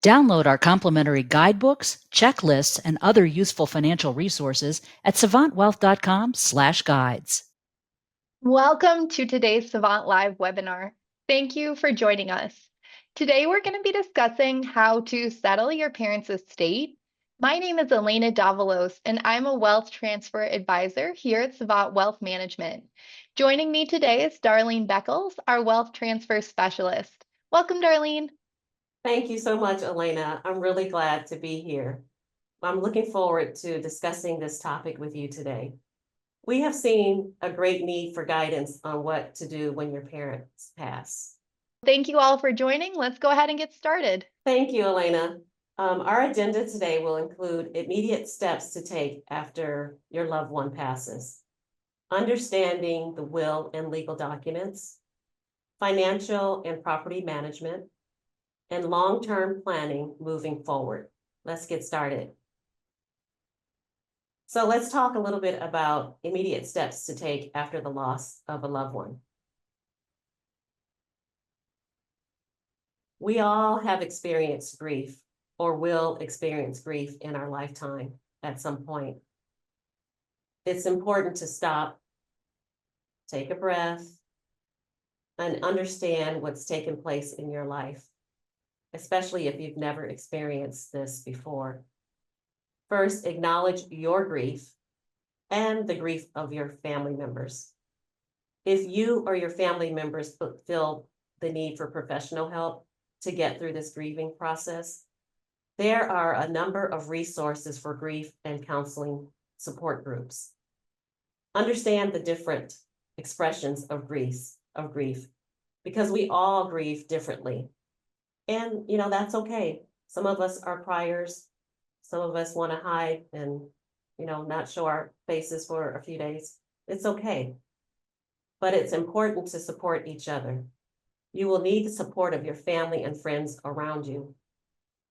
Download our complimentary guidebooks, checklists, and other useful financial resources at savantwealth.com/guides. Welcome to today's Savant Live webinar. Thank you for joining us. Today we're going to be discussing how to settle your parents' estate. My name is Alaina Davalos, and I'm a wealth transfer advisor here at Savant Wealth Management. Joining me today is Darlene Beckles, our wealth transfer specialist. Welcome, Darlene. Thank you so much, Alaina. I'm really glad to be here. I'm looking forward to discussing this topic with you today. We have seen a great need for guidance on what to do when your parents pass. Thank you all for joining. Let's go ahead and get started. Thank you, Alaina. Our agenda today will include immediate steps to take after your loved one passes, understanding the will and legal documents, financial and property management, and long-term planning moving forward. Let's get started. So let's talk a little bit about immediate steps to take after the loss of a loved one. We all have experienced grief or will experience grief in our lifetime at some point. It's important to stop, take a breath, and understand what's taken place in your life, especially if you've never experienced this before. First, acknowledge your grief and the grief of your family members. If you or your family members feel the need for professional help to get through this grieving process, there are a number of resources for grief and counseling support groups. Understand the different expressions of grief, because we all grieve differently. And that's okay. Some of us are criers. Some of us want to hide and, not show our faces for a few days. It's okay. But it's important to support each other. You will need the support of your family and friends around you.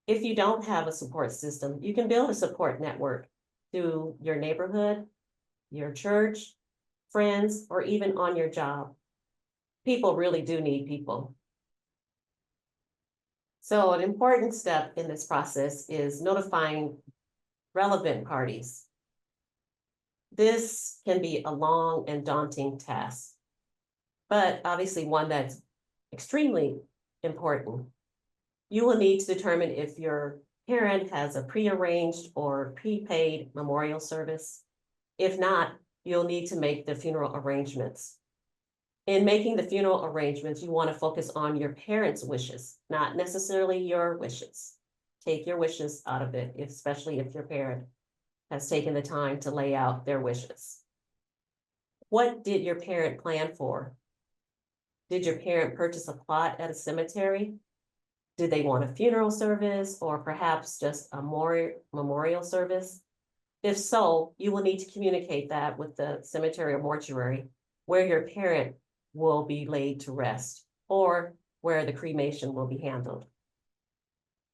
If you don't have a support system, you can build a support network through your neighborhood, your church, friends, or even on your job. People really do need people. So an important step in this process is notifying relevant parties. This can be a long and daunting task, but obviously one that's extremely important. You will need to determine if your parent has a prearranged or prepaid memorial service. If not, you'll need to make the funeral arrangements. In making the funeral arrangements, you want to focus on your parents' wishes, not necessarily your wishes. Take your wishes out of it, especially if your parent has taken the time to lay out their wishes. What did your parent plan for? Did your parent purchase a plot at a cemetery? Did they want a funeral service or perhaps just a memorial service? If so, you will need to communicate that with the cemetery or mortuary where your parent will be laid to rest or where the cremation will be handled.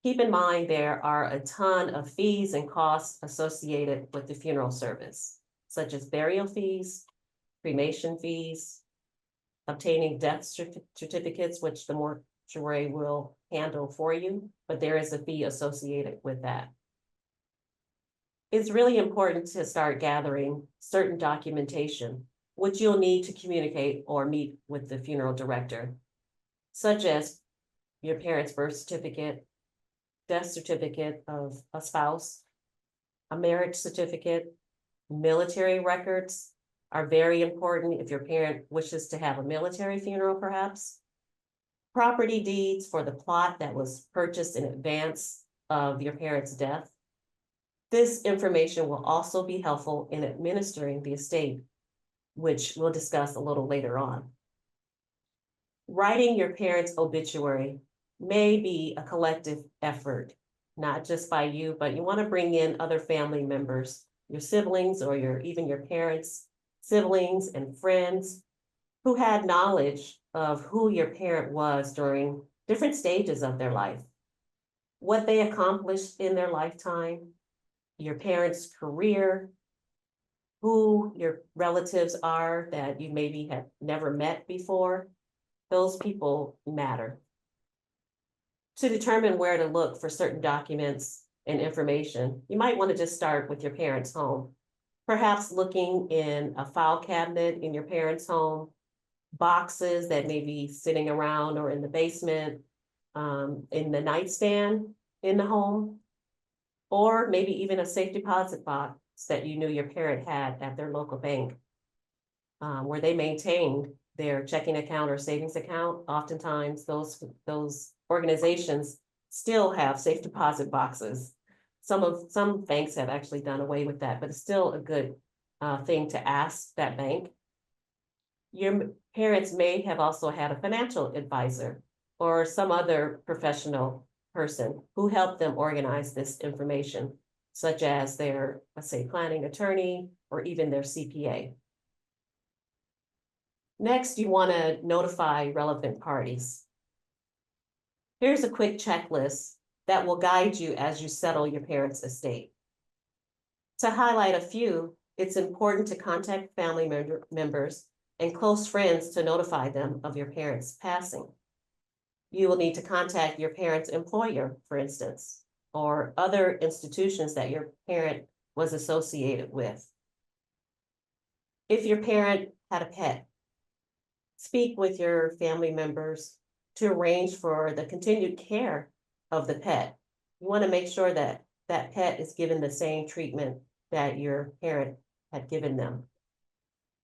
Keep in mind there are a ton of fees and costs associated with the funeral service, such as burial fees, cremation fees, obtaining death certificates, which the mortuary will handle for you, but there is a fee associated with that. It's really important to start gathering certain documentation which you'll need to communicate or meet with the funeral director, such as your parents' birth certificate, death certificate of a spouse, a marriage certificate. Military records are very important if your parent wishes to have a military funeral, perhaps. Property deeds for the plot that was purchased in advance of your parents' death. This information will also be helpful in administering the estate, which we'll discuss a little later on. Writing your parents' obituary may be a collective effort, not just by you, but you want to bring in other family members, your siblings or even your parents, siblings and friends who had knowledge of who your parent was during different stages of their life, what they accomplished in their lifetime, your parents' career, who your relatives are that you maybe have never met before. Those people matter. To determine where to look for certain documents and information, you might want to just start with your parents' home. Perhaps looking in a file cabinet in your parents' home, boxes that may be sitting around or in the basement, in the nightstand in the home, or maybe even a safe deposit box that you knew your parent had at their local bank, where they maintained their checking account or savings account. Oftentimes, those organizations still have safe deposit boxes. Some banks have actually done away with that, but it's still a good thing to ask that bank. Your parents may have also had a financial advisor or some other professional person who helped them organize this information, such as their, let's say, planning attorney or even their CPA. Next, you want to notify relevant parties. Here's a quick checklist that will guide you as you settle your parents' estate. To highlight a few, it's important to contact family members and close friends to notify them of your parents' passing. You will need to contact your parents' employer, for instance, or other institutions that your parent was associated with. If your parent had a pet, speak with your family members to arrange for the continued care of the pet. You want to make sure that that pet is given the same treatment that your parent had given them.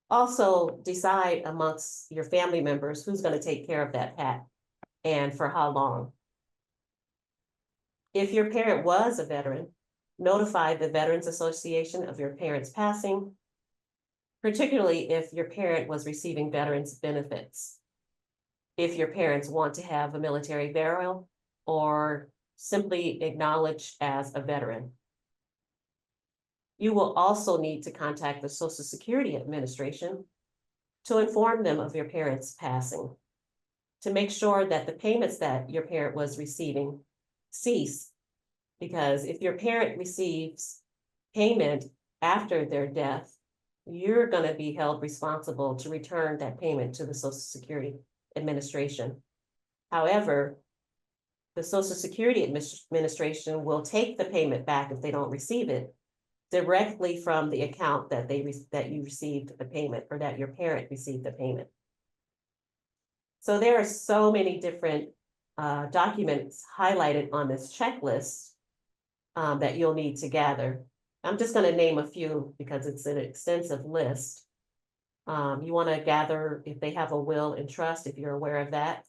Also, decide amongst your family members who's going to take care of that pet and for how long. If your parent was a veteran, notify the Veterans Association of your parents' passing, particularly if your parent was receiving veterans benefits. If your parents want to have a military burial or simply acknowledged as a veteran. You will also need to contact the Social Security Administration to inform them of your parents' passing, to make sure that the payments that your parent was receiving cease. Because if your parent receives payment after their death, you're going to be held responsible to return that payment to the Social Security Administration. However, the Social Security Administration will take the payment back if they don't receive it directly from the account that you received the payment, or that your parent received the payment. So there are so many different documents highlighted on this checklist that you'll need to gather. I'm just going to name a few because it's an extensive list. You want to gather if they have a will and trust, if you're aware of that.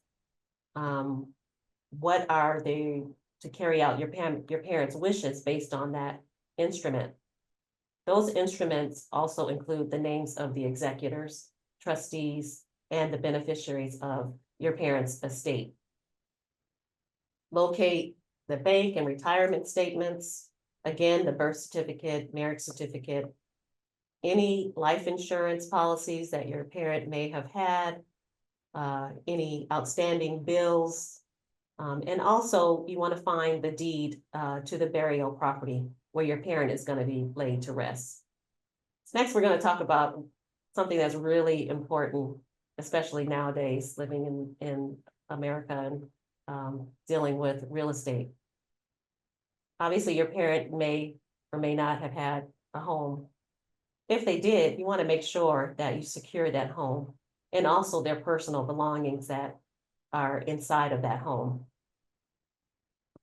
What are they to carry out your parents' wishes based on that instrument? Those instruments also include the names of the executors, trustees, and the beneficiaries of your parents' estate. Locate the bank and retirement statements. Again, the birth certificate, marriage certificate, any life insurance policies that your parent may have had, any outstanding bills. And also you want to find the deed to the burial property where your parent is going to be laid to rest. So next, we're going to talk about something that's really important, especially nowadays, living in America and dealing with real estate. Obviously, your parent may or may not have had a home. If they did, you want to make sure that you secure that home and also their personal belongings that are inside of that home.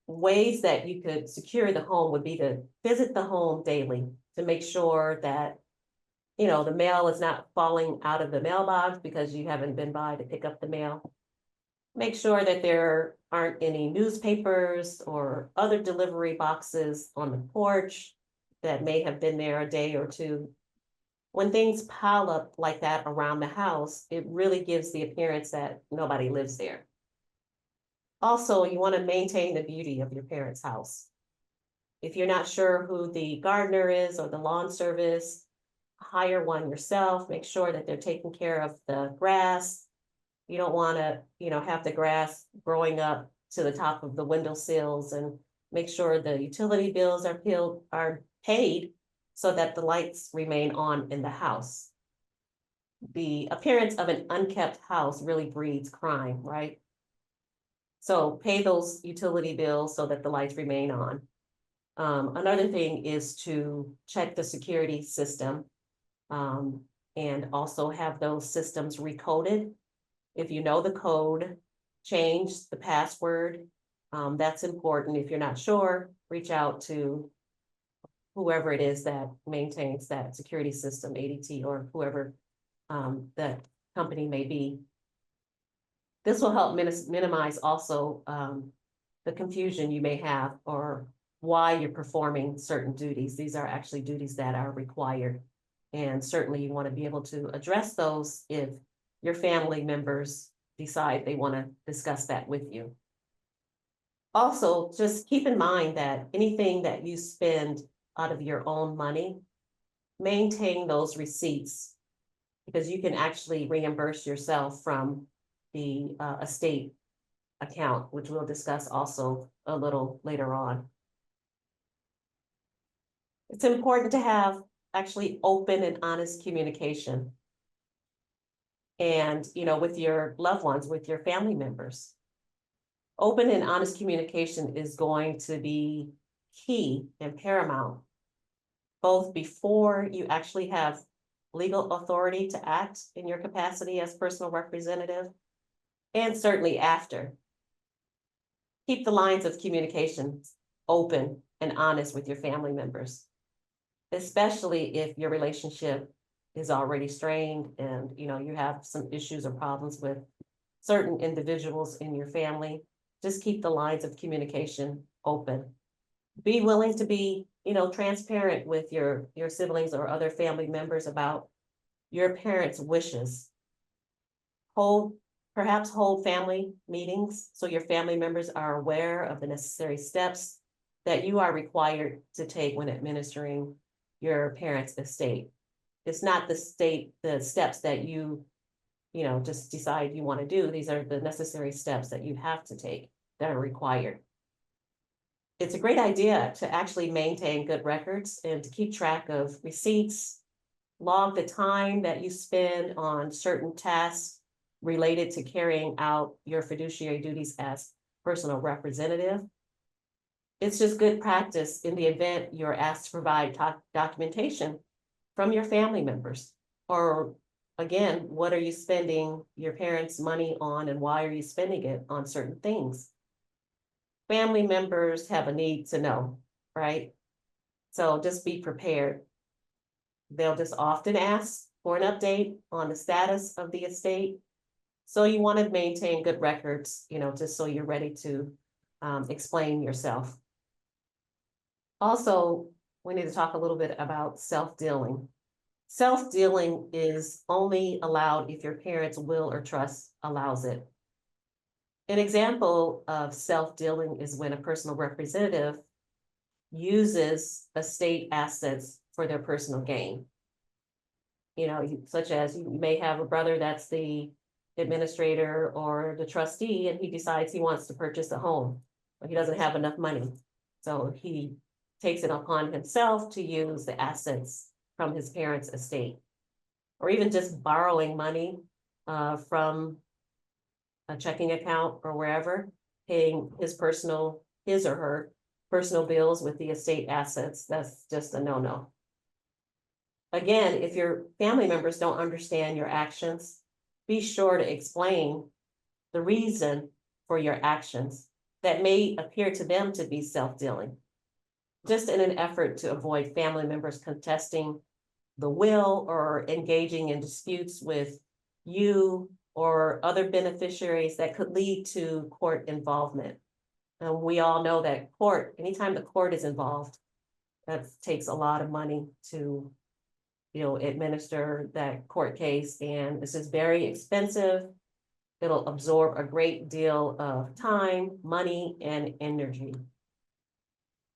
Ways that you could secure the home would be to visit the home daily to make sure that, you know, the mail is not falling out of the mailbox because you haven't been by to pick up the mail. Make sure that there aren't any newspapers or other delivery boxes on the porch that may have been there a day or two. When things pile up like that around the house, it really gives the appearance that nobody lives there. Also, you want to maintain the beauty of your parents' house. If you're not sure who the gardener is or the lawn service, hire one yourself. Make sure that they're taking care of the grass. You don't want to, have the grass growing up to the top of the windowsills, and make sure the utility bills are paid so that the lights remain on in the house. The appearance of an unkept house really breeds crime, right? So pay those utility bills so that the lights remain on. Another thing is to check the security system. And also have those systems recoded. If you know the code, change the password. That's important. If you're not sure, reach out to whoever it is that maintains that security system, ADT or whoever that company may be. This will help minimize also the confusion you may have or why you're performing certain duties. These are actually duties that are required. And certainly you want to be able to address those if your family members decide they want to discuss that with you. Also, just keep in mind that anything that you spend out of your own money, maintain those receipts because you can actually reimburse yourself from the estate account, which we'll discuss also a little later on. It's important to have actually open and honest communication. And, with your loved ones, with your family members. Open and honest communication is going to be key and paramount, both before you actually have legal authority to act in your capacity as personal representative, and certainly after. Keep the lines of communication open and honest with your family members, especially if your relationship is already strained and you have some issues or problems with certain individuals in your family. Just keep the lines of communication open. Be willing to be transparent with your siblings or other family members about your parents' wishes. Perhaps hold family meetings so your family members are aware of the necessary steps that you are required to take when administering your parents' estate. It's not the steps that you just decide you want to do. These are the necessary steps that you have to take that are required. It's a great idea to actually maintain good records and to keep track of receipts, log the time that you spend on certain tasks related to carrying out your fiduciary duties as personal representative. It's just good practice in the event you're asked to provide documentation from your family members. Or again, what are you spending your parents' money on and why are you spending it on certain things? Family members have a need to know, right? So just be prepared. They'll just often ask for an update on the status of the estate. So you want to maintain good records, just so you're ready to explain yourself. Also, we need to talk a little bit about self-dealing. Self-dealing is only allowed if your parents' will or trust allows it. An example of self-dealing is when a personal representative uses estate assets for their personal gain. Such as you may have a brother that's the administrator or the trustee, and he decides he wants to purchase a home, but he doesn't have enough money. So he takes it upon himself to use the assets from his parents' estate, or even just borrowing money from a checking account or wherever, paying his or her personal bills with the estate assets. That's just a no-no. Again, if your family members don't understand your actions, be sure to explain the reason for your actions that may appear to them to be self-dealing, just in an effort to avoid family members contesting the will or engaging in disputes with you or other beneficiaries that could lead to court involvement. And we all know that anytime the court is involved, that takes a lot of money to administer that court case, and this is very expensive. It'll absorb a great deal of time, money, and energy.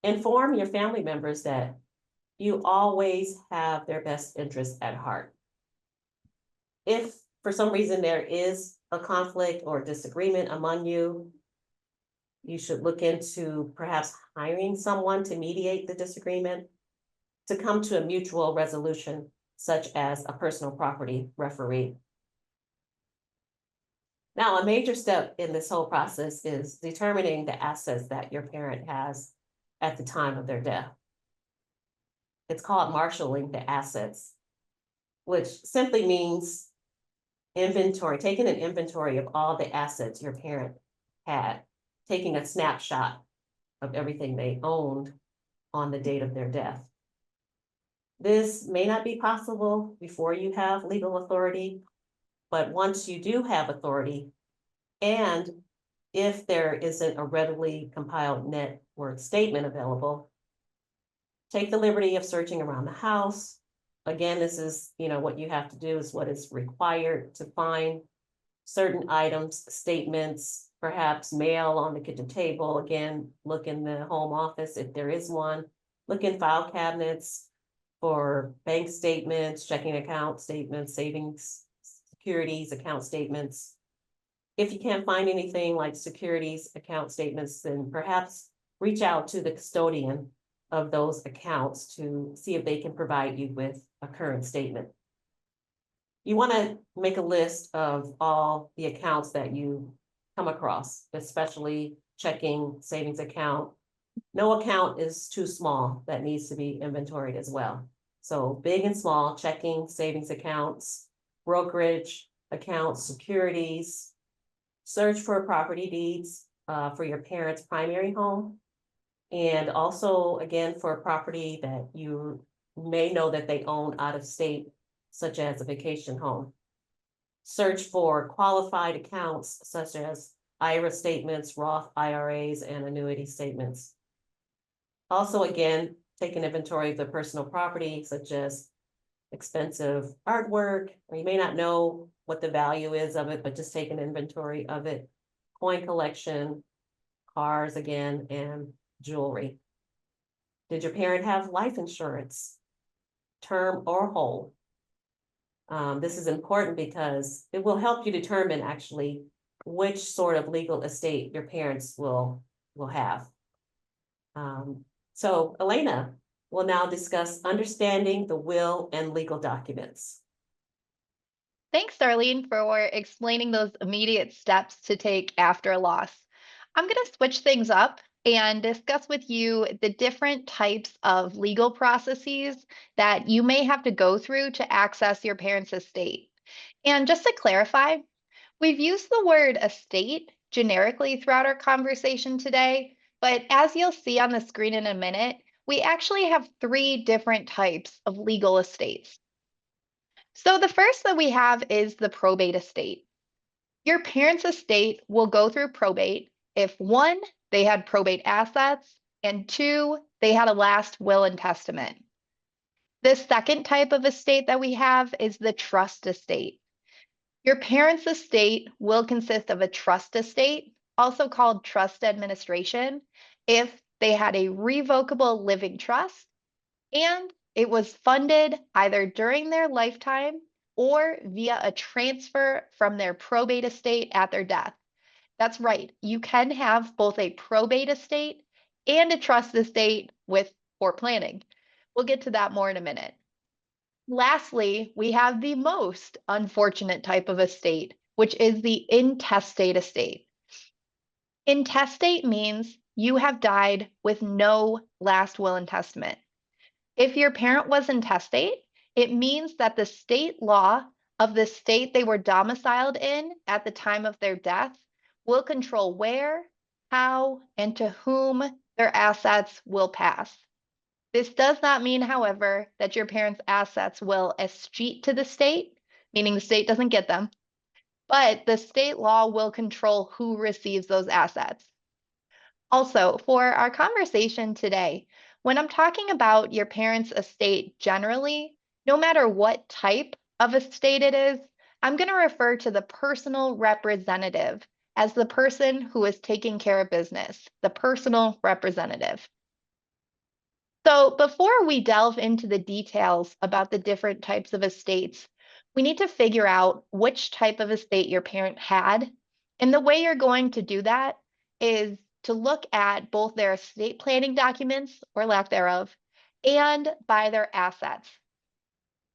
Inform your family members that you always have their best interests at heart. If for some reason there is a conflict or disagreement among you, you should look into perhaps hiring someone to mediate the disagreement, to come to a mutual resolution, such as a personal property referee. Now, a major step in this whole process is determining the assets that your parent has at the time of their death. It's called marshaling the assets, which simply means inventory, taking an inventory of all the assets your parent had, taking a snapshot of everything they owned on the date of their death. This may not be possible before you have legal authority, but once you do have authority, and if there isn't a readily compiled net worth statement available, take the liberty of searching around the house. Again, this is, what you have to do is what is required to find certain items, statements, perhaps mail on the kitchen table. Again, look in the home office if there is one. Look in file cabinets for bank statements, checking account statements, savings, securities, account statements. If you can't find anything like securities, account statements, then perhaps reach out to the custodian of those accounts to see if they can provide you with a current statement. You want to make a list of all the accounts that you come across, especially checking, savings account. No account is too small that needs to be inventoried as well. So big and small, checking, savings accounts, brokerage accounts, securities. Search for property deeds for your parents' primary home. And also, again, for a property that you may know that they own out of state, such as a vacation home. Search for qualified accounts such as IRA statements, Roth IRAs, and annuity statements. Also, again, take an inventory of the personal property, such as expensive artwork, or you may not know what the value is of it, but just take an inventory of it. Coin collection, cars again, and jewelry. Did your parent have life insurance, term or whole? This is important because it will help you determine actually which sort of legal estate your parents will have. So Alaina will now discuss understanding the will and legal documents. Thanks, Darlene, for explaining those immediate steps to take after a loss. I'm going to switch things up and discuss with you the different types of legal processes that you may have to go through to access your parents' estate. And just to clarify, we've used the word estate generically throughout our conversation today, but as you'll see on the screen in a minute, we actually have 3 different types of legal estates. So the first that we have is the probate estate. Your parents' estate will go through probate if 1, they had probate assets, and 2, they had a last will and testament. The second type of estate that we have is the trust estate. Your parents' estate will consist of a trust estate, also called trust administration, if they had a revocable living trust and it was funded either during their lifetime or via a transfer from their probate estate at their death. That's right, you can have both a probate estate and a trust estate with poor planning. We'll get to that more in a minute. Lastly, we have the most unfortunate type of estate, which is the intestate estate. Intestate means you have died with no last will and testament. If your parent was intestate, it means that the state law of the state they were domiciled in at the time of their death will control where, how, and to whom their assets will pass. This does not mean, however, that your parents' assets will escheat to the state, meaning the state doesn't get them, but the state law will control who receives those assets. Also, for our conversation today, when I'm talking about your parents' estate generally, no matter what type of estate it is, I'm going to refer to the personal representative as the person who is taking care of business, the personal representative. So before we delve into the details about the different types of estates, we need to figure out which type of estate your parent had. And the way you're going to do that is to look at both their estate planning documents or lack thereof and by their assets.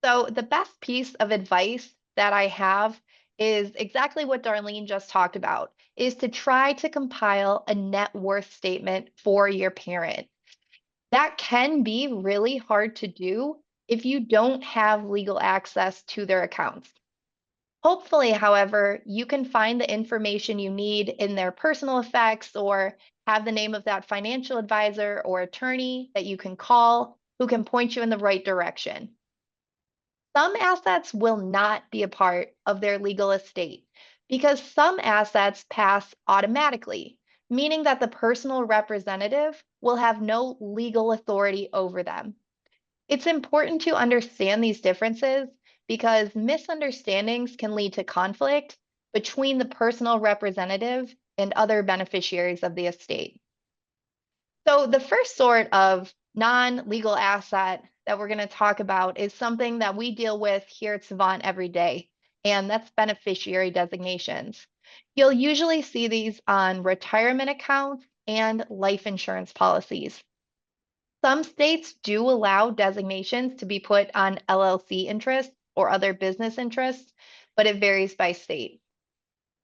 So the best piece of advice that I have is exactly what Darlene just talked about, is to try to compile a net worth statement for your parent. That can be really hard to do if you don't have legal access to their accounts. Hopefully, however, you can find the information you need in their personal effects or have the name of that financial advisor or attorney that you can call who can point you in the right direction. Some assets will not be a part of their legal estate because some assets pass automatically, meaning that the personal representative will have no legal authority over them. It's important to understand these differences because misunderstandings can lead to conflict between the personal representative and other beneficiaries of the estate. So, the first sort of non legal asset that we're going to talk about is something that we deal with here at Savant every day, and that's beneficiary designations. You'll usually see these on retirement accounts and life insurance policies. Some states do allow designations to be put on LLC interests or other business interests, but it varies by state.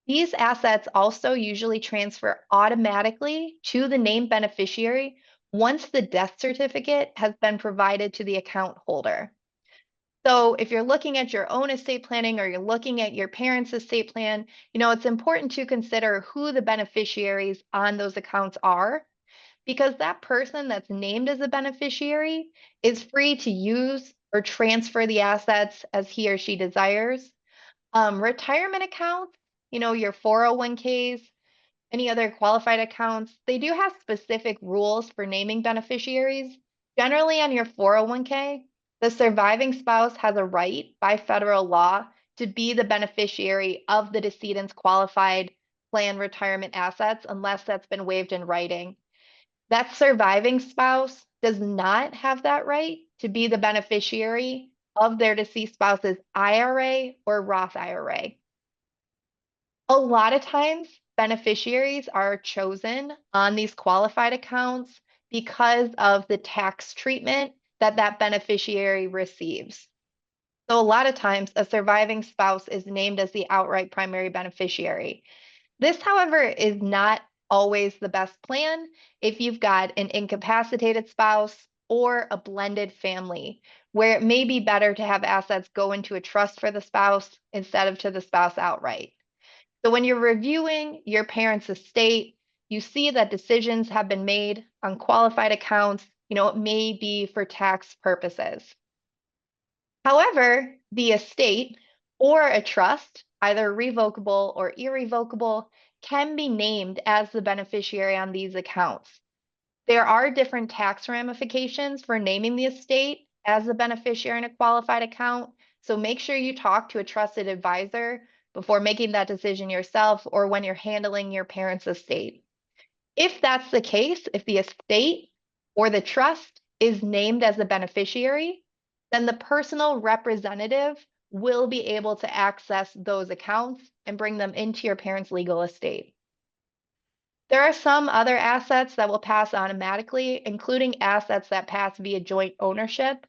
These assets also usually transfer automatically to the named beneficiary once the death certificate has been provided to the account holder. So if you're looking at your own estate planning or you're looking at your parents' estate plan, it's important to consider who the beneficiaries on those accounts are because that person that's named as a beneficiary is free to use or transfer the assets as he or she desires. Retirement accounts, your 401ks, any other qualified accounts, they do have specific rules for naming beneficiaries. Generally, on your 401k, the surviving spouse has a right by federal law to be the beneficiary of the decedent's qualified plan retirement assets unless that's been waived in writing. That surviving spouse does not have that right to be the beneficiary of their deceased spouse's IRA or Roth IRA. A lot of times, beneficiaries are chosen on these qualified accounts because of the tax treatment that that beneficiary receives. So a lot of times, a surviving spouse is named as the outright primary beneficiary. This, however, is not always the best plan if you've got an incapacitated spouse or a blended family, where it may be better to have assets go into a trust for the spouse instead of to the spouse outright. So when you're reviewing your parents' estate, you see that decisions have been made on qualified accounts, it may be for tax purposes. However, the estate or a trust, either revocable or irrevocable, can be named as the beneficiary on these accounts. There are different tax ramifications for naming the estate as the beneficiary in a qualified account, so make sure you talk to a trusted advisor before making that decision yourself or when you're handling your parents' estate. If that's the case, if the estate or the trust is named as the beneficiary, then the personal representative will be able to access those accounts and bring them into your parents' legal estate. There are some other assets that will pass automatically, including assets that pass via joint ownership.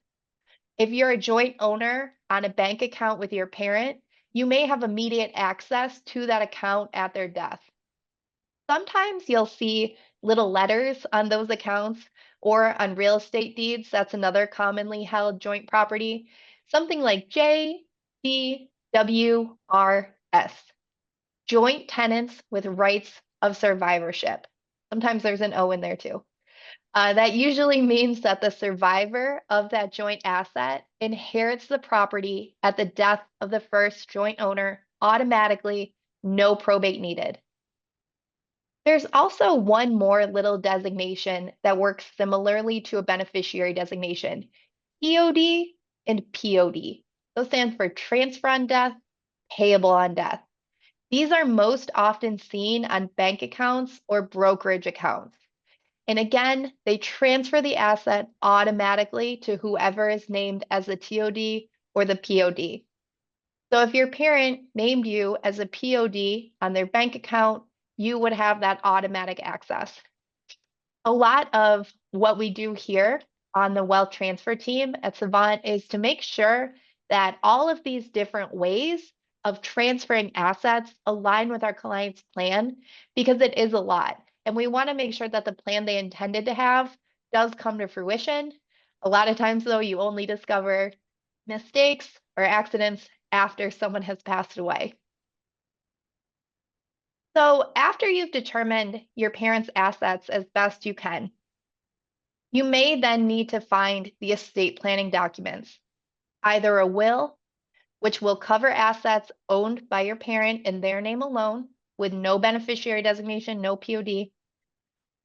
If you're a joint owner on a bank account with your parent, you may have immediate access to that account at their death. Sometimes you'll see little letters on those accounts or on real estate deeds. That's another commonly held joint property. Something like JTWRS, joint tenants with rights of survivorship. Sometimes there's an O in there too. That usually means that the survivor of that joint asset inherits the property at the death of the first joint owner automatically, no probate needed. There's also one more little designation that works similarly to a beneficiary designation, EOD and POD. Those stand for transfer on death, payable on death. These are most often seen on bank accounts or brokerage accounts. And again, they transfer the asset automatically to whoever is named as the TOD or the POD. So if your parent named you as a POD on their bank account, you would have that automatic access. A lot of what we do here on the wealth transfer team at Savant is to make sure that all of these different ways of transferring assets align with our client's plan, because it is a lot. And we want to make sure that the plan they intended to have does come to fruition. A lot of times, though, you only discover mistakes or accidents after someone has passed away. So after you've determined your parents' assets as best you can, you may then need to find the estate planning documents, either a will, which will cover assets owned by your parent in their name alone with no beneficiary designation, no POD,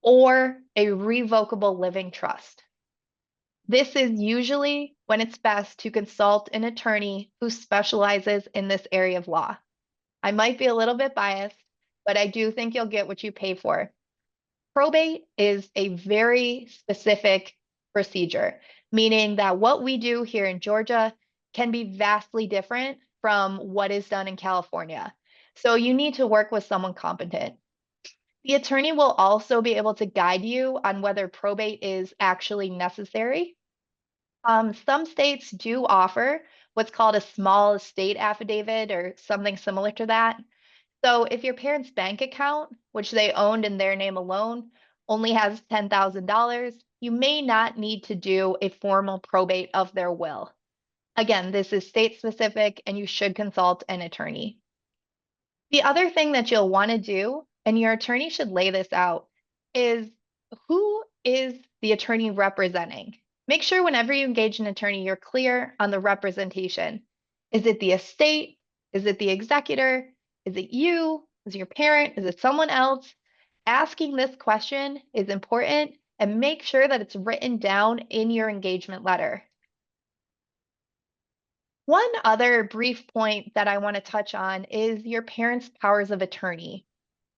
or a revocable living trust. This is usually when it's best to consult an attorney who specializes in this area of law. I might be a little bit biased, but I do think you'll get what you pay for. Probate is a very specific procedure, meaning that what we do here in Georgia can be vastly different from what is done in California. So you need to work with someone competent. The attorney will also be able to guide you on whether probate is actually necessary. Some states do offer what's called a small estate affidavit or something similar to that. So if your parents' bank account, which they owned in their name alone, only has $10,000, you may not need to do a formal probate of their will. Again, this is state specific and you should consult an attorney. The other thing that you'll want to do, and your attorney should lay this out, is who is the attorney representing? Make sure whenever you engage an attorney, you're clear on the representation. Is it the estate? Is it the executor? Is it you? Is it your parent? Is it someone else? Asking this question is important, and make sure that it's written down in your engagement letter. One other brief point that I want to touch on is your parents' powers of attorney,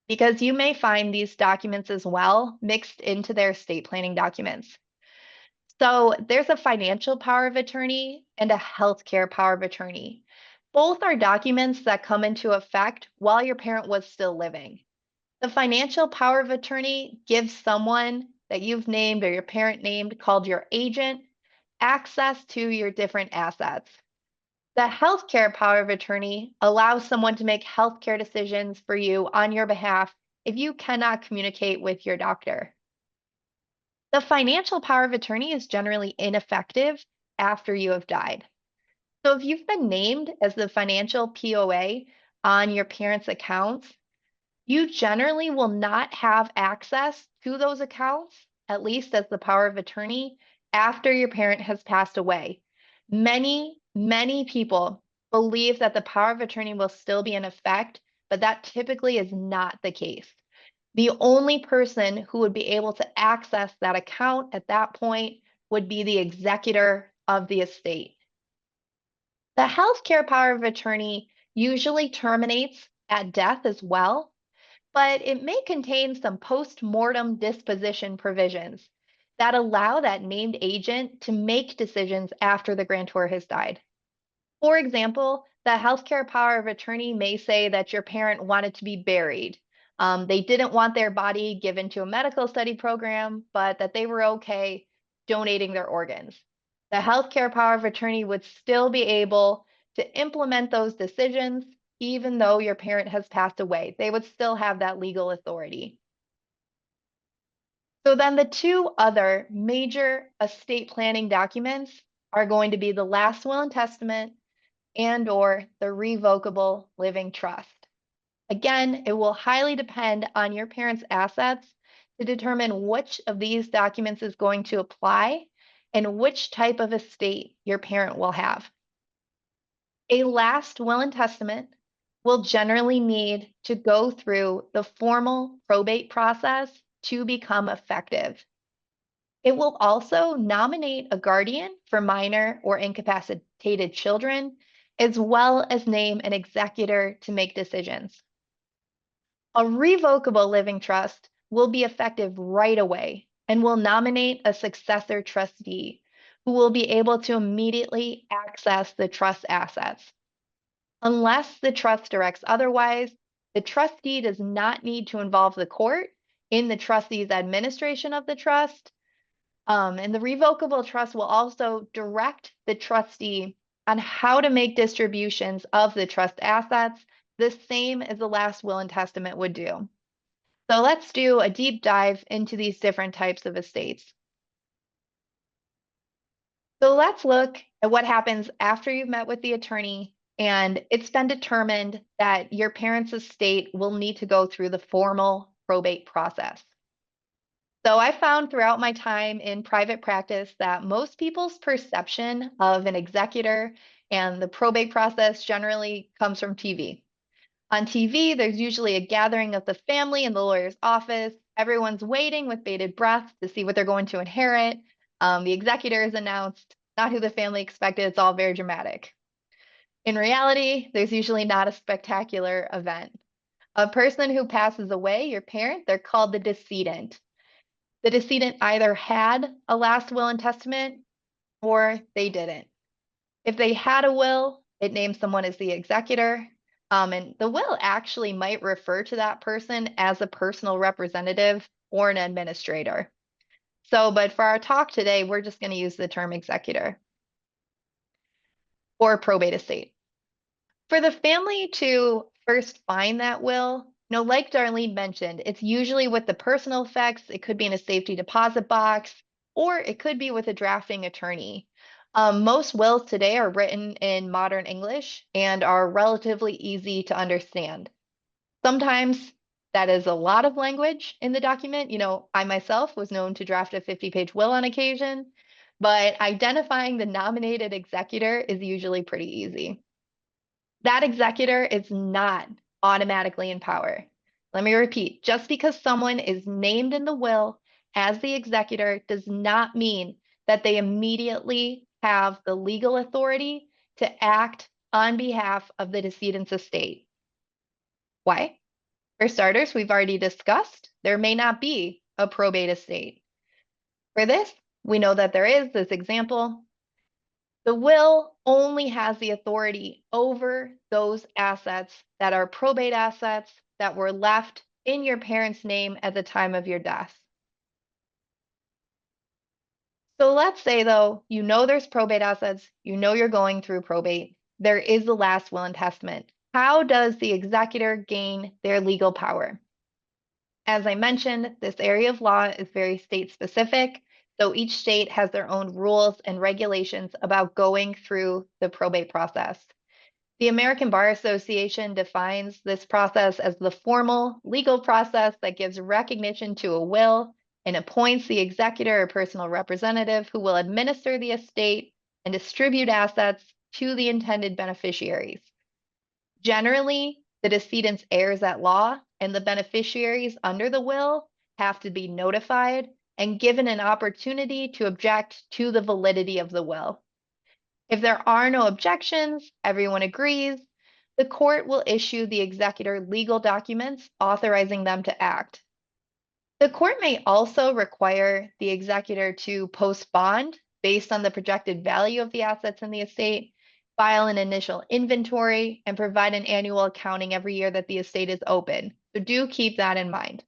because you may find these documents as well mixed into their estate planning documents. So there's a financial power of attorney and a healthcare power of attorney. Both are documents that come into effect while your parent was still living. The financial power of attorney gives someone that you've named or your parent named, called your agent, access to your different assets. The healthcare power of attorney allows someone to make healthcare decisions for you on your behalf if you cannot communicate with your doctor. The financial power of attorney is generally ineffective after you have died. So if you've been named as the financial POA on your parents' accounts, you generally will not have access to those accounts, at least as the power of attorney, after your parent has passed away. Many people believe that the power of attorney will still be in effect, but that typically is not the case. The only person who would be able to access that account at that point would be the executor of the estate. The healthcare power of attorney usually terminates at death as well, but it may contain some post-mortem disposition provisions that allow that named agent to make decisions after the grantor has died. For example, the healthcare power of attorney may say that your parent wanted to be buried. They didn't want their body given to a medical study program, but that they were okay donating their organs. The healthcare power of attorney would still be able to implement those decisions even though your parent has passed away. They would still have that legal authority. So then the two other major estate planning documents are going to be the last will and testament and/or the revocable living trust. Again, it will highly depend on your parents' assets to determine which of these documents is going to apply and which type of estate your parent will have. A last will and testament will generally need to go through the formal probate process to become effective. It will also nominate a guardian for minor or incapacitated children, as well as name an executor to make decisions. A revocable living trust will be effective right away and will nominate a successor trustee who will be able to immediately access the trust assets. Unless the trust directs otherwise, the trustee does not need to involve the court in the trustee's administration of the trust. And the revocable trust will also direct the trustee on how to make distributions of the trust assets the same as the last will and testament would do. So let's do a deep dive into these different types of estates. So let's look at what happens after you've met with the attorney and it's been determined that your parents' estate will need to go through the formal probate process. So I found throughout my time in private practice that most people's perception of an executor and the probate process generally comes from TV. On TV, there's usually a gathering of the family in the lawyer's office. Everyone's waiting with bated breath to see what they're going to inherit. The executor is announced, not who the family expected. It's all very dramatic. In reality, there's usually not a spectacular event. A person who passes away, your parent, they're called the decedent. The decedent either had a last will and testament or they didn't. If they had a will, it names someone as the executor. And the will actually might refer to that person as a personal representative or an administrator. But for our talk today, we're just going to use the term executor or probate estate. For the family to first find that will, like Darlene mentioned, it's usually with the personal effects. It could be in a safety deposit box, or it could be with a drafting attorney. Most wills today are written in modern English and are relatively easy to understand. Sometimes that is a lot of language in the document. I myself was known to draft a 50-page will on occasion, but identifying the nominated executor is usually pretty easy. That executor is not automatically in power. Let me repeat, just because someone is named in the will as the executor does not mean that they immediately have the legal authority to act on behalf of the decedent's estate. Why? For starters, we've already discussed there may not be a probate estate. For this, we know that there is this example. The will only has the authority over those assets that are probate assets that were left in your parents' name at the time of your death. So let's say, though, there's probate assets, you're going through probate, there is the last will and testament. How does the executor gain their legal power? As I mentioned, this area of law is very state specific. So each state has their own rules and regulations about going through the probate process. The American Bar Association defines this process as the formal legal process that gives recognition to a will and appoints the executor or personal representative who will administer the estate and distribute assets to the intended beneficiaries. Generally, the decedent's heirs at law and the beneficiaries under the will have to be notified and given an opportunity to object to the validity of the will. If there are no objections, everyone agrees, the court will issue the executor legal documents authorizing them to act. The court may also require the executor to post bond based on the projected value of the assets in the estate, file an initial inventory, and provide an annual accounting every year that the estate is open. So do keep that in mind.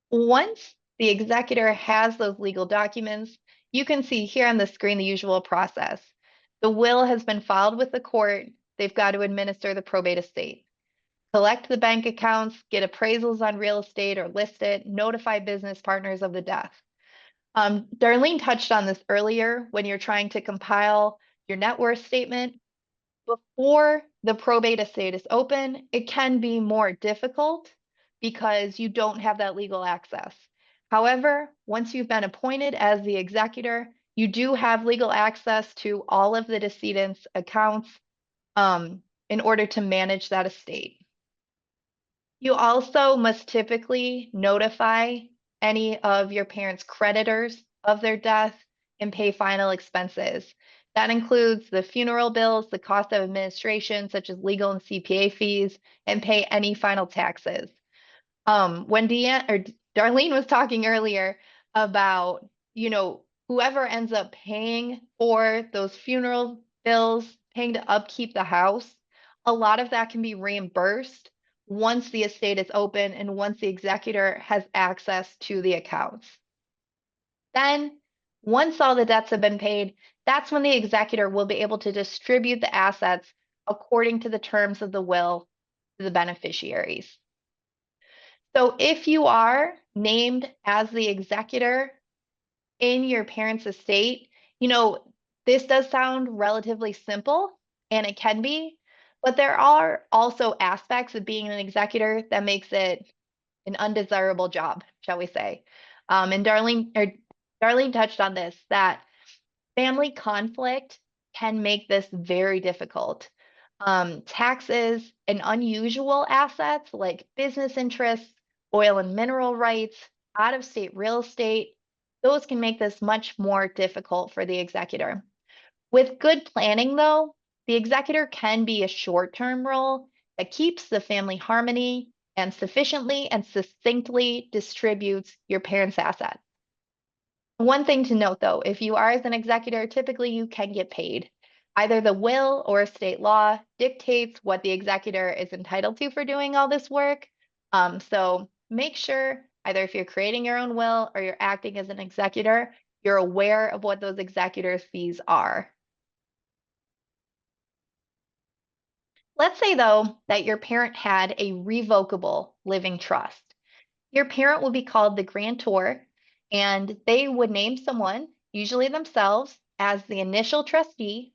Once the executor has those legal documents, you can see here on the screen the usual process. The will has been filed with the court. They've got to administer the probate estate, collect the bank accounts, get appraisals on real estate or list it, notify business partners of the death. Darlene touched on this earlier when you're trying to compile your net worth statement. Before the probate estate is open, it can be more difficult because you don't have that legal access. However, once you've been appointed as the executor, you do have legal access to all of the decedent's accounts in order to manage that estate. You also must typically notify any of your parents' creditors of their death and pay final expenses. That includes the funeral bills, the cost of administration, such as legal and CPA fees, and pay any final taxes. When Darlene was talking earlier about, whoever ends up paying for those funeral bills, paying to upkeep the house, a lot of that can be reimbursed once the estate is open and once the executor has access to the accounts. Then, Once all the debts have been paid, that's when the executor will be able to distribute the assets according to the terms of the will to the beneficiaries. So if you are named as the executor in your parents' estate, this does sound relatively simple, and it can be, but there are also aspects of being an executor that makes it an undesirable job, shall we say. And Darlene touched on this, that family conflict can make this very difficult. Taxes and unusual assets like business interests, oil and mineral rights, out-of-state real estate, those can make this much more difficult for the executor. With good planning, though, the executor can be a short-term role that keeps the family harmony and sufficiently and succinctly distributes your parents' assets. One thing to note, though, if you are as an executor, typically you can get paid. Either the will or state law dictates what the executor is entitled to for doing all this work. So make sure, either if you're creating your own will or you're acting as an executor, you're aware of what those executor fees are. Let's say, though, that your parent had a revocable living trust. Your parent will be called the grantor, and they would name someone, usually themselves, as the initial trustee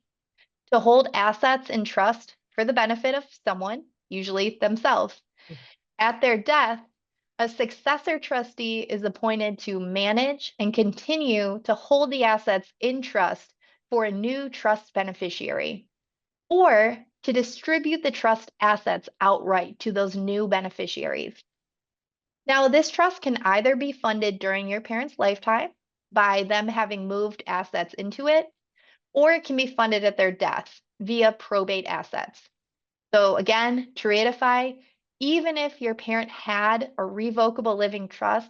to hold assets in trust for the benefit of someone, usually themselves. At their death, a successor trustee is appointed to manage and continue to hold the assets in trust for a new trust beneficiary, or to distribute the trust assets outright to those new beneficiaries. Now, this trust can either be funded during your parents' lifetime by them having moved assets into it, or it can be funded at their death via probate assets. So again, to ratify, even if your parent had a revocable living trust,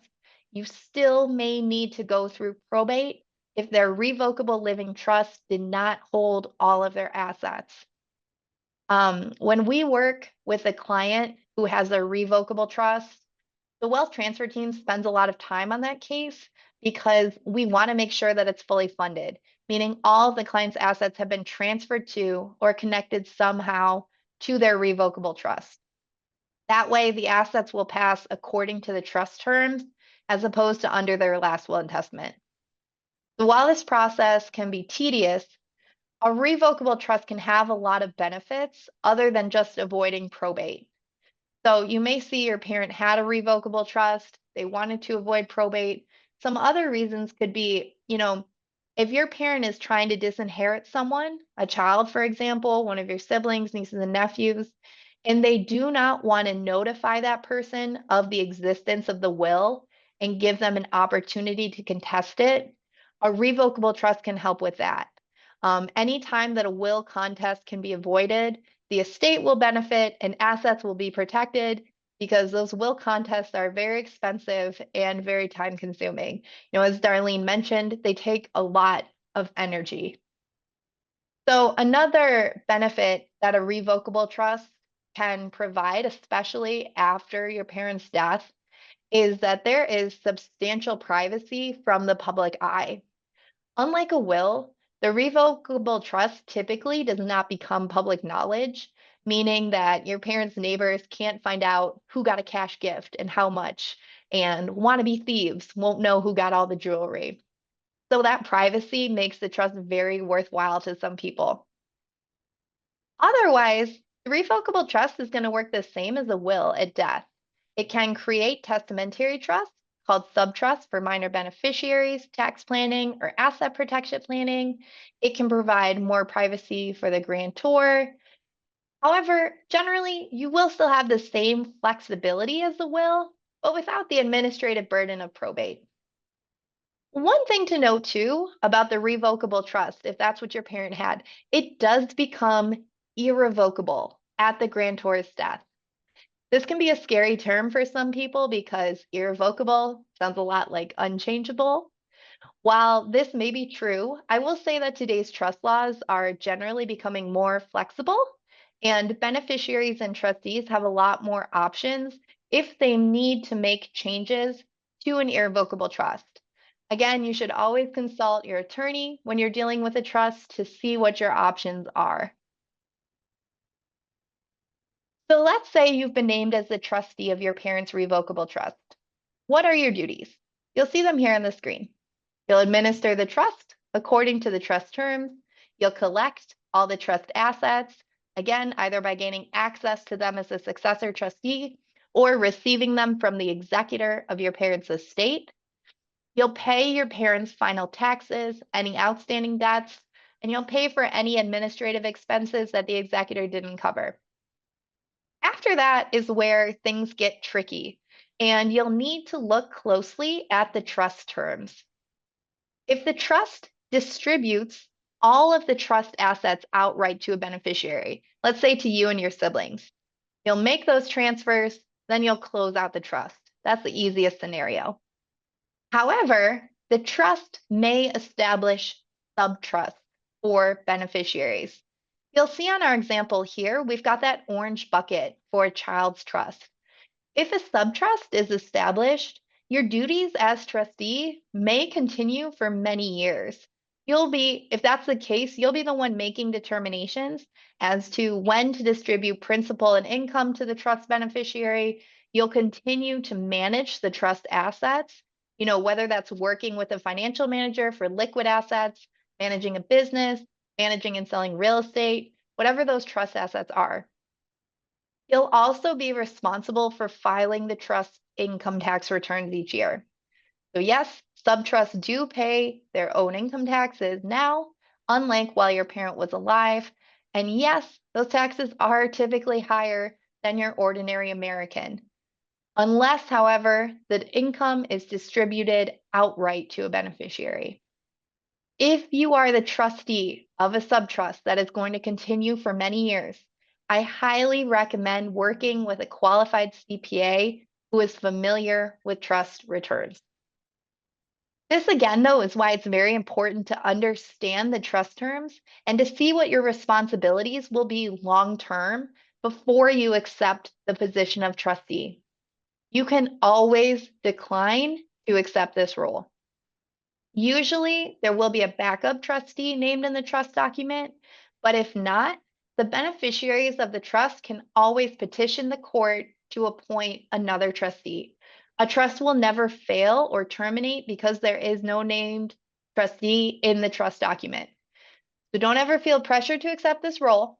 you still may need to go through probate if their revocable living trust did not hold all of their assets. When we work with a client who has a revocable trust, the wealth transfer team spends a lot of time on that case because we want to make sure that it's fully funded, meaning all of the client's assets have been transferred to or connected somehow to their revocable trust. That way, the assets will pass according to the trust terms as opposed to under their last will and testament. So while this process can be tedious, a revocable trust can have a lot of benefits other than just avoiding probate. So you may see your parent had a revocable trust, they wanted to avoid probate. Some other reasons could be, if your parent is trying to disinherit someone, a child, for example, one of your siblings, nieces and nephews, and they do not want to notify that person of the existence of the will and give them an opportunity to contest it, a revocable trust can help with that. Anytime that a will contest can be avoided, the estate will benefit and assets will be protected because those will contests are very expensive and very time consuming. As Darlene mentioned, they take a lot of energy. So another benefit that a revocable trust can provide, especially after your parent's death, is that there is substantial privacy from the public eye. Unlike a will, the revocable trust typically does not become public knowledge, meaning that your parents' neighbors can't find out who got a cash gift and how much, and wannabe thieves won't know who got all the jewelry. So that privacy makes the trust very worthwhile to some people. Otherwise, the revocable trust is going to work the same as a will at death. It can create testamentary trusts called subtrusts for minor beneficiaries, tax planning, or asset protection planning. It can provide more privacy for the grantor. However, generally, you will still have the same flexibility as the will, but without the administrative burden of probate. One thing to note too about the revocable trust, if that's what your parent had, it does become irrevocable at the grantor's death. This can be a scary term for some people because irrevocable sounds a lot like unchangeable. While this may be true, I will say that today's trust laws are generally becoming more flexible, and beneficiaries and trustees have a lot more options if they need to make changes to an irrevocable trust. Again, you should always consult your attorney when you're dealing with a trust to see what your options are. So let's say you've been named as the trustee of your parents' revocable trust. What are your duties? You'll see them here on the screen. You'll administer the trust according to the trust terms. You'll collect all the trust assets, again, either by gaining access to them as a successor trustee or receiving them from the executor of your parents' estate. You'll pay your parents' final taxes, any outstanding debts, and you'll pay for any administrative expenses that the executor didn't cover. After that is where things get tricky, and you'll need to look closely at the trust terms. If the trust distributes all of the trust assets outright to a beneficiary, let's say to you and your siblings, you'll make those transfers, then you'll close out the trust. That's the easiest scenario. However, the trust may establish subtrusts for beneficiaries. You'll see on our example here, we've got that orange bucket for a child's trust. If a subtrust is established, your duties as trustee may continue for many years. If that's the case, you'll be the one making determinations as to when to distribute principal and income to the trust beneficiary. You'll continue to manage the trust assets, whether that's working with a financial manager for liquid assets, managing a business, managing and selling real estate, whatever those trust assets are. You'll also be responsible for filing the trust income tax returns each year. So yes, subtrusts do pay their own income taxes now, unlike while your parent was alive. And yes, those taxes are typically higher than your ordinary American, unless, however, the income is distributed outright to a beneficiary. If you are the trustee of a subtrust that is going to continue for many years, I highly recommend working with a qualified CPA who is familiar with trust returns. This again, though, is why it's very important to understand the trust terms and to see what your responsibilities will be long-term before you accept the position of trustee. You can always decline to accept this role. Usually, there will be a backup trustee named in the trust document, but if not, the beneficiaries of the trust can always petition the court to appoint another trustee. A trust will never fail or terminate because there is no named trustee in the trust document. So don't ever feel pressured to accept this role,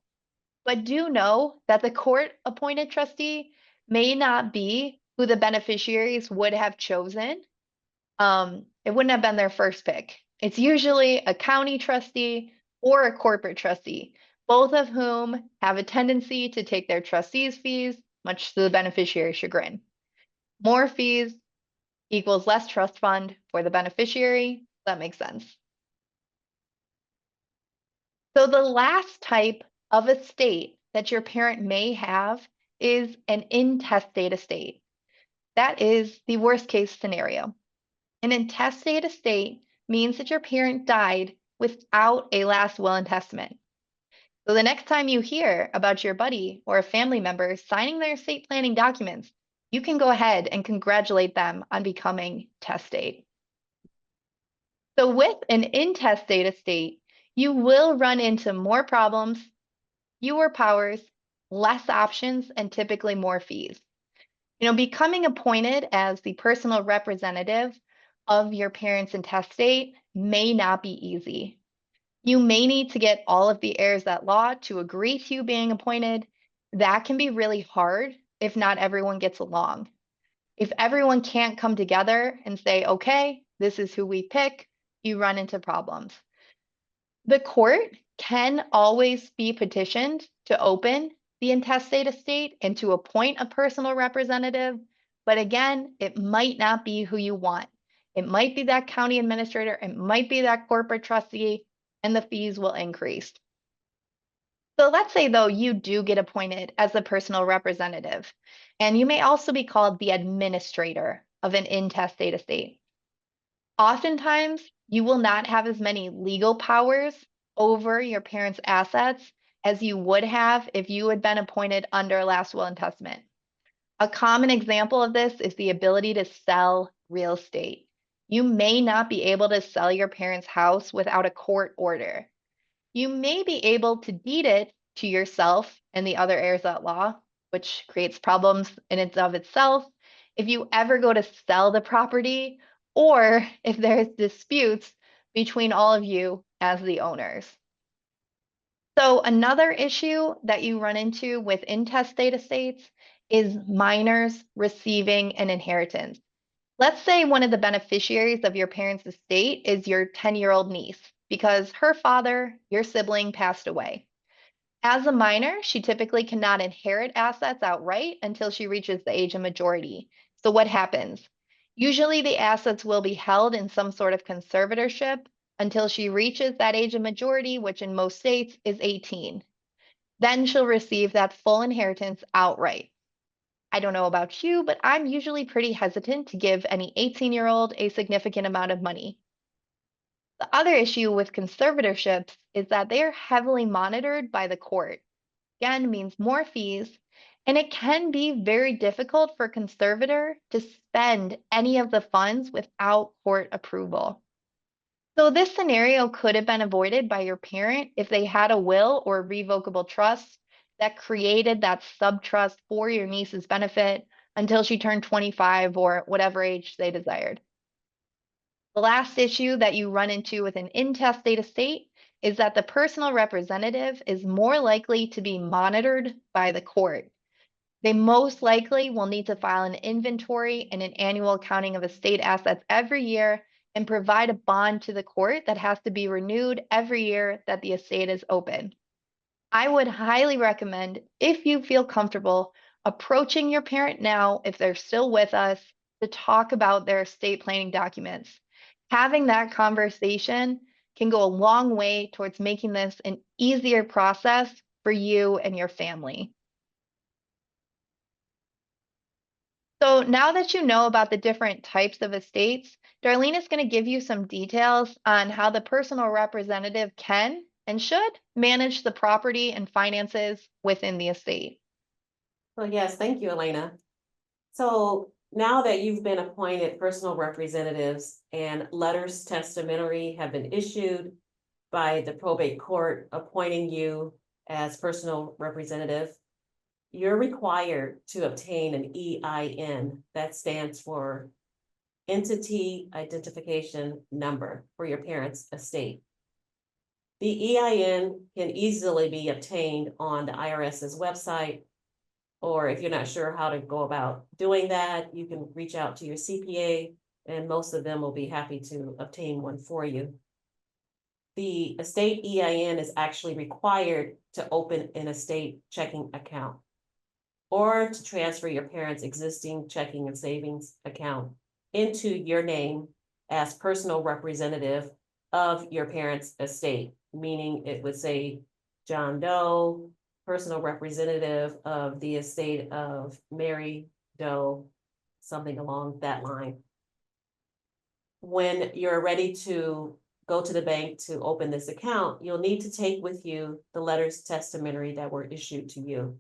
but do know that the court-appointed trustee may not be who the beneficiaries would have chosen. It wouldn't have been their first pick. It's usually a county trustee or a corporate trustee, both of whom have a tendency to take their trustees' fees, much to the beneficiary's chagrin. More fees equals less trust fund for the beneficiary. That makes sense. So the last type of estate that your parent may have is an intestate estate. That is the worst case scenario. An intestate estate means that your parent died without a last will and testament. So the next time you hear about your buddy or a family member signing their estate planning documents, you can go ahead and congratulate them on becoming testate. So with an intestate estate, you will run into more problems, fewer powers, less options, and typically more fees. Becoming appointed as the personal representative of your parents' intestate may not be easy. You may need to get all of the heirs at law to agree to you being appointed. That can be really hard if not everyone gets along. If everyone can't come together and say, okay, this is who we pick, you run into problems. The court can always be petitioned to open the intestate estate and to appoint a personal representative, but again, it might not be who you want. It might be that county administrator, it might be that corporate trustee, and the fees will increase. So let's say, though, you do get appointed as the personal representative, and you may also be called the administrator of an intestate estate. Oftentimes, you will not have as many legal powers over your parents' assets as you would have if you had been appointed under a last will and testament. A common example of this is the ability to sell real estate. You may not be able to sell your parents' house without a court order. You may be able to deed it to yourself and the other heirs at law, which creates problems in and of itself if you ever go to sell the property or if there's disputes between all of you as the owners. So another issue that you run into with intestate estates is minors receiving an inheritance. Let's say one of the beneficiaries of your parents' estate is your 10-year-old niece because her father, your sibling, passed away. As a minor, she typically cannot inherit assets outright until she reaches the age of majority. So what happens? Usually the assets will be held in some sort of conservatorship until she reaches that age of majority, which in most states is 18. Then she'll receive that full inheritance outright. I don't know about you, but I'm usually pretty hesitant to give any 18-year-old a significant amount of money. The other issue with conservatorships is that they are heavily monitored by the court. Again, means more fees, and it can be very difficult for a conservator to spend any of the funds without court approval. So this scenario could have been avoided by your parent if they had a will or revocable trust that created that subtrust for your niece's benefit until she turned 25 or whatever age they desired. The last issue that you run into with an intestate estate is that the personal representative is more likely to be monitored by the court. They most likely will need to file an inventory and an annual accounting of estate assets every year and provide a bond to the court that has to be renewed every year that the estate is open. I would highly recommend, if you feel comfortable, approaching your parent now, if they're still with us, to talk about their estate planning documents. Having that conversation can go a long way towards making this an easier process for you and your family. So now that you know about the different types of estates, Darlene is going to give you some details on how the personal representative can and should manage the property and finances within the estate. Well, yes, thank you, Alaina. So now that you've been appointed personal representatives and letters testamentary have been issued by the probate court appointing you as personal representative, you're required to obtain an EIN that stands for Entity Identification Number for your parents' estate. The EIN can easily be obtained on the IRS's website, or if you're not sure how to go about doing that, you can reach out to your CPA, and most of them will be happy to obtain one for you. The estate EIN is actually required to open an estate checking account or to transfer your parents' existing checking and savings account into your name as personal representative of your parents' estate, meaning it would say John Doe, personal representative of the estate of Mary Doe, something along that line. When you're ready to go to the bank to open this account, you'll need to take with you the letters testamentary that were issued to you.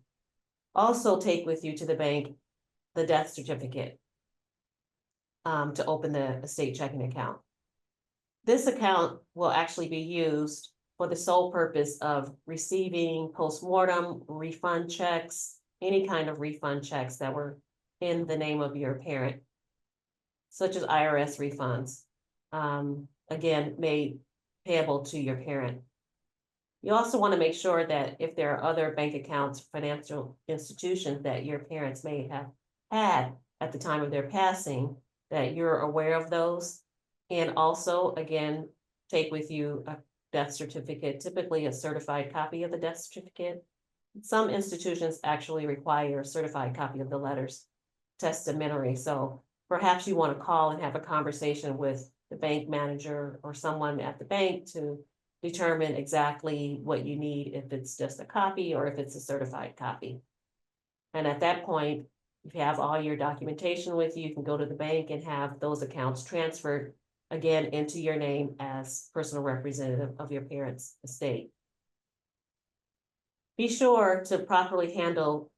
Also take with you to the bank the death certificate to open the estate checking account. This account will actually be used for the sole purpose of receiving postmortem refund checks, any kind of refund checks that were in the name of your parent, such as IRS refunds, again, made payable to your parent. You also want to make sure that if there are other bank accounts, financial institutions that your parents may have had at the time of their passing, that you're aware of those. And also, again, take with you a death certificate, typically a certified copy of the death certificate. Some institutions actually require a certified copy of the letters testamentary. So perhaps you want to call and have a conversation with the bank manager or someone at the bank to determine exactly what you need, if it's just a copy or if it's a certified copy. And at that point, if you have all your documentation with you, you can go to the bank and have those accounts transferred again into your name as personal representative of your parents' estate. Be sure to properly handle,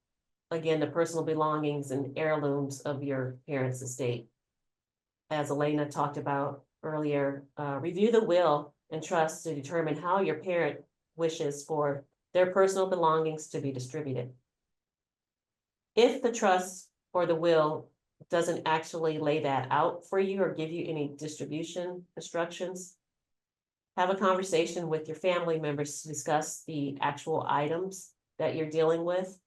again, the personal belongings and heirlooms of your parents' estate. as Alaina talked about earlier, review the will and trust to determine how your parent wishes for their personal belongings to be distributed. If the trust or the will doesn't actually lay that out for you or give you any distribution instructions, have a conversation with your family members to discuss the actual items that you're dealing with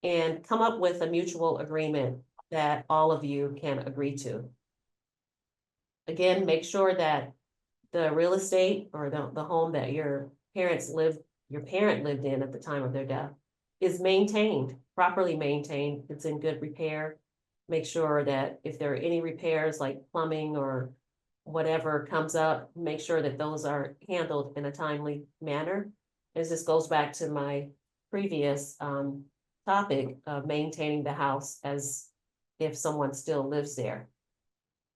and come up with a mutual agreement that all of you can agree to. Again, make sure that the real estate or the home that your parent lived in at the time of their death is maintained, properly maintained. It's in good repair. Make sure that if there are any repairs like plumbing or whatever comes up, make sure that those are handled in a timely manner. As this goes back to my previous topic of maintaining the house as if someone still lives there.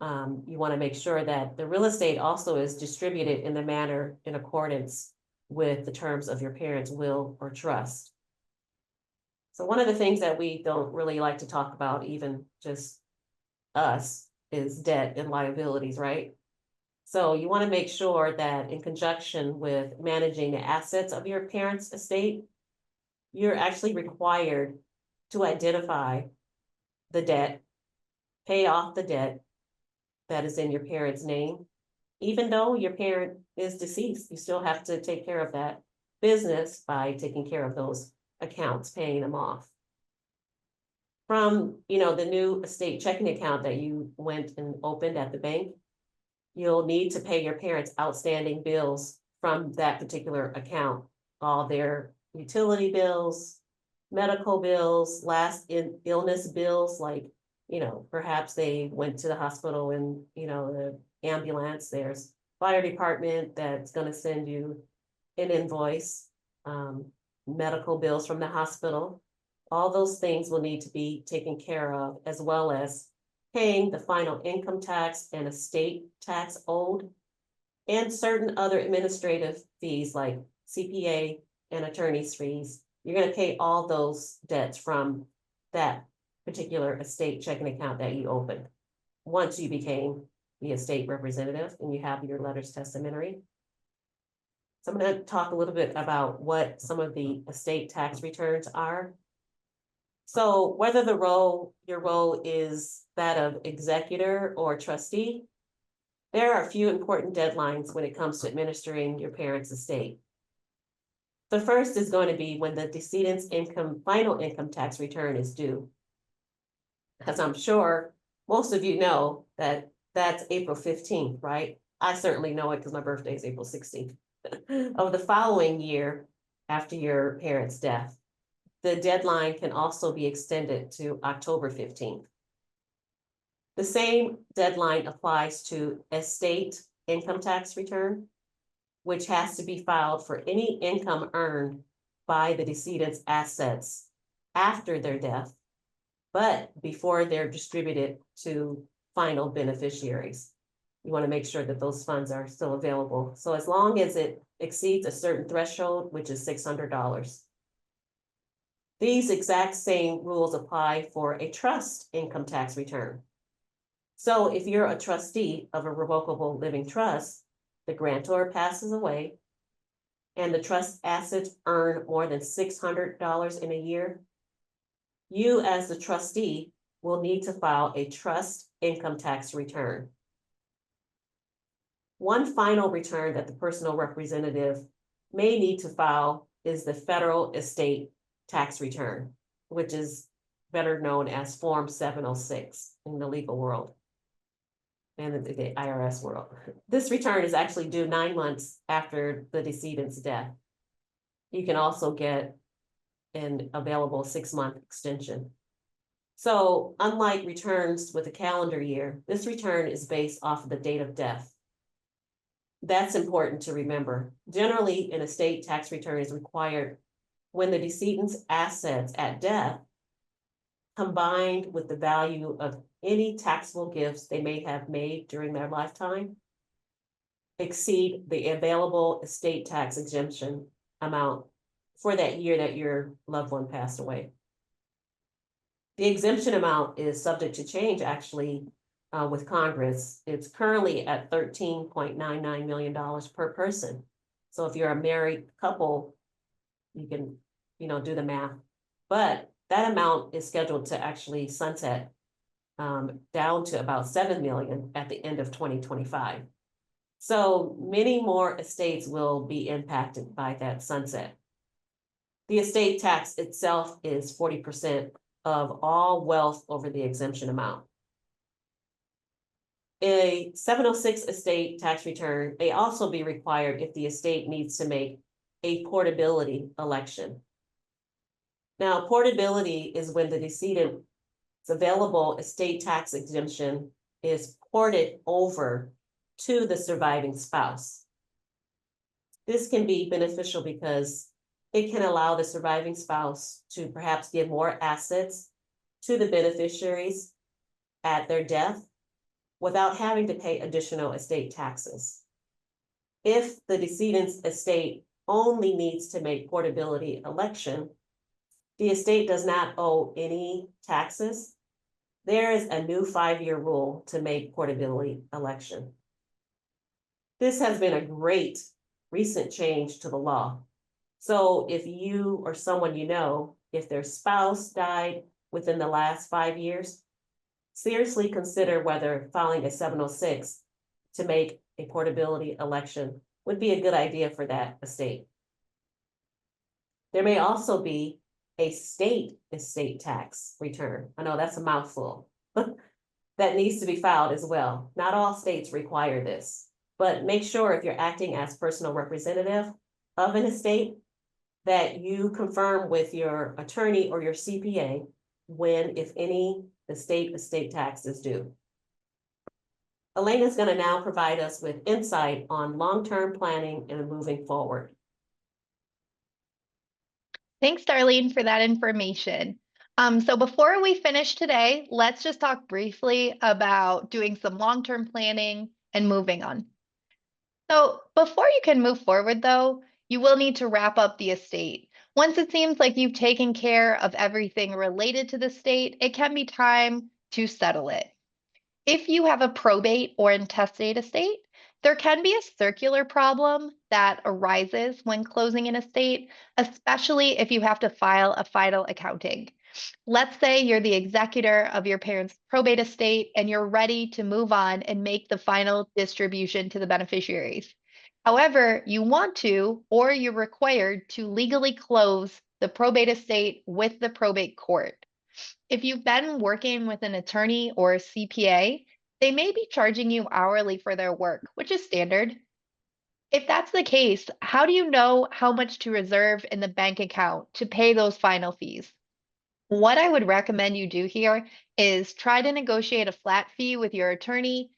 You want to make sure that the real estate also is distributed in the manner in accordance with the terms of your parents' will or trust. So one of the things that we don't really like to talk about, even just us, is debt and liabilities, right? So you want to make sure that in conjunction with managing the assets of your parents' estate, you're actually required to identify the debt, pay off the debt that is in your parent's name. Even though your parent is deceased, you still have to take care of that business by taking care of those accounts, paying them off. From, the new estate checking account that you went and opened at the bank, you'll need to pay your parents' outstanding bills from that particular account, all their utility bills, medical bills, illness bills, like, perhaps they went to the hospital and, the ambulance, there's fire department that's gonna send you an invoice, medical bills from the hospital. All those things will need to be taken care of, as well as paying the final income tax and estate tax owed, and certain other administrative fees like CPA and attorney's fees. You're gonna pay all those debts from that particular estate checking account that you opened once you became the estate representative and you have your letters testamentary. So I'm going to talk a little bit about what some of the estate tax returns are. So whether your role is that of executor or trustee, there are a few important deadlines when it comes to administering your parents' estate. The first is going to be when the decedent's final income tax return is due. Because I'm sure most of you know that that's April 15th, right? I certainly know it because my birthday is April 16th of the following year after your parents' death. The deadline can also be extended to October 15th. The same deadline applies to estate income tax return, which has to be filed for any income earned by the decedent's assets after their death, but before they're distributed to final beneficiaries. You want to make sure that those funds are still available. So as long as it exceeds a certain threshold, which is $600. These exact same rules apply for a trust income tax return. So if you're a trustee of a revocable living trust, the grantor passes away and the trust assets earn more than $600 in a year, you as the trustee will need to file a trust income tax return. One final return that the personal representative may need to file is the federal estate tax return, which is better known as Form 706 in the legal world and the IRS world. This return is actually due 9 months after the decedent's death. You can also get an available 6-month extension. So unlike returns with a calendar year, this return is based off of the date of death. That's important to remember. Generally, an estate tax return is required when the decedent's assets at death, combined with the value of any taxable gifts they may have made during their lifetime, exceed the available estate tax exemption amount for that year that your loved one passed away. The exemption amount is subject to change actually with Congress. It's currently at $13.99 million per person. So if you're a married couple, you can, do the math. But that amount is scheduled to actually sunset down to about 7 million at the end of 2025. So many more estates will be impacted by that sunset. The estate tax itself is 40% of all wealth over the exemption amount. A 706 estate tax return may also be required if the estate needs to make a portability election. Now, portability is when the decedent's available estate tax exemption is ported over to the surviving spouse. This can be beneficial because it can allow the surviving spouse to perhaps give more assets to the beneficiaries at their death without having to pay additional estate taxes. If the decedent's estate only needs to make portability election, the estate does not owe any taxes. There is a new 5-year rule to make portability election. This has been a great recent change to the law. So if you or someone if their spouse died within the last 5 years, seriously consider whether filing a 706 to make a portability election would be a good idea for that estate. There may also be a state estate tax return. I know that's a mouthful. That needs to be filed as well. Not all states require this, but make sure if you're acting as personal representative of an estate that you confirm with your attorney or your CPA when, if any, the state estate tax is due. Alaina is going to now provide us with insight on long-term planning and moving forward. Thanks, Darlene, for that information. So before we finish today, let's just talk briefly about doing some long-term planning and moving on. So before you can move forward, though, you will need to wrap up the estate. Once it seems like you've taken care of everything related to the estate, it can be time to settle it. If you have a probate or intestate estate, there can be a circular problem that arises when closing an estate, especially if you have to file a final accounting. Let's say you're the executor of your parents' probate estate and you're ready to move on and make the final distribution to the beneficiaries. However, you want to, or you're required to legally close the probate estate with the probate court. If you've been working with an attorney or a CPA, they may be charging you hourly for their work, which is standard. If that's the case, how do you know how much to reserve in the bank account to pay those final fees? What I would recommend you do here is try to negotiate a flat fee with your attorney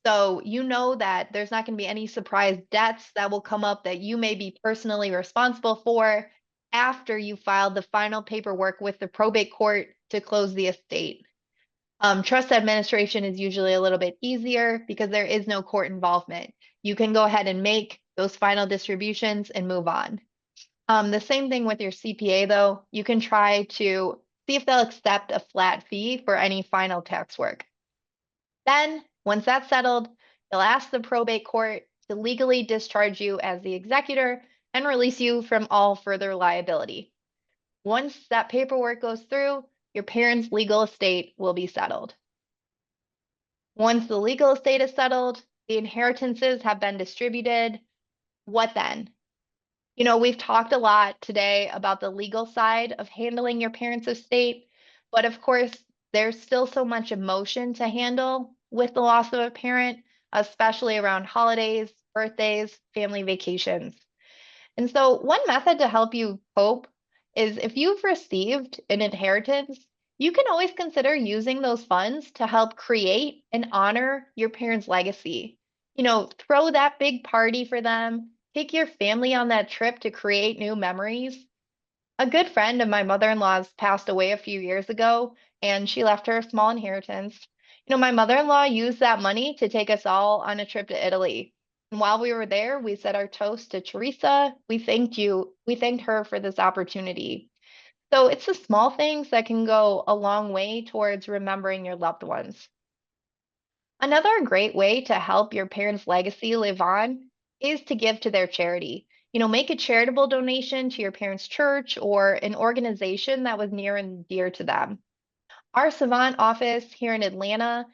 so you know that there's not going to be any surprise debts that will come up that you may be personally responsible for after you filed the final paperwork with the probate court to close the estate. Trust administration is usually a little bit easier because there is no court involvement. You can go ahead and make those final distributions and move on. The same thing with your CPA, though. You can try to see if they'll accept a flat fee for any final tax work. Then, once that's settled, you'll ask the probate court to legally discharge you as the executor and release you from all further liability. Once that paperwork goes through, your parents' legal estate will be settled. Once the legal estate is settled, the inheritances have been distributed. What then? We've talked a lot today about the legal side of handling your parents' estate, but of course, there's still so much emotion to handle with the loss of a parent, especially around holidays, birthdays, family vacations. And so, one method to help you cope is if you've received an inheritance, you can always consider using those funds to help create and honor your parents' legacy. Throw that big party for them. Take your family on that trip to create new memories. A good friend of my mother-in-law's passed away a few years ago, and she left her a small inheritance. My mother-in-law used that money to take us all on a trip to Italy. And while we were there, we said our toast to Teresa. We thanked her for this opportunity. So it's the small things that can go a long way towards remembering your loved ones. Another great way to help your parents' legacy live on is to give to their charity. Make a charitable donation to your parents' church or an organization that was near and dear to them. Our Savant office here in Atlanta,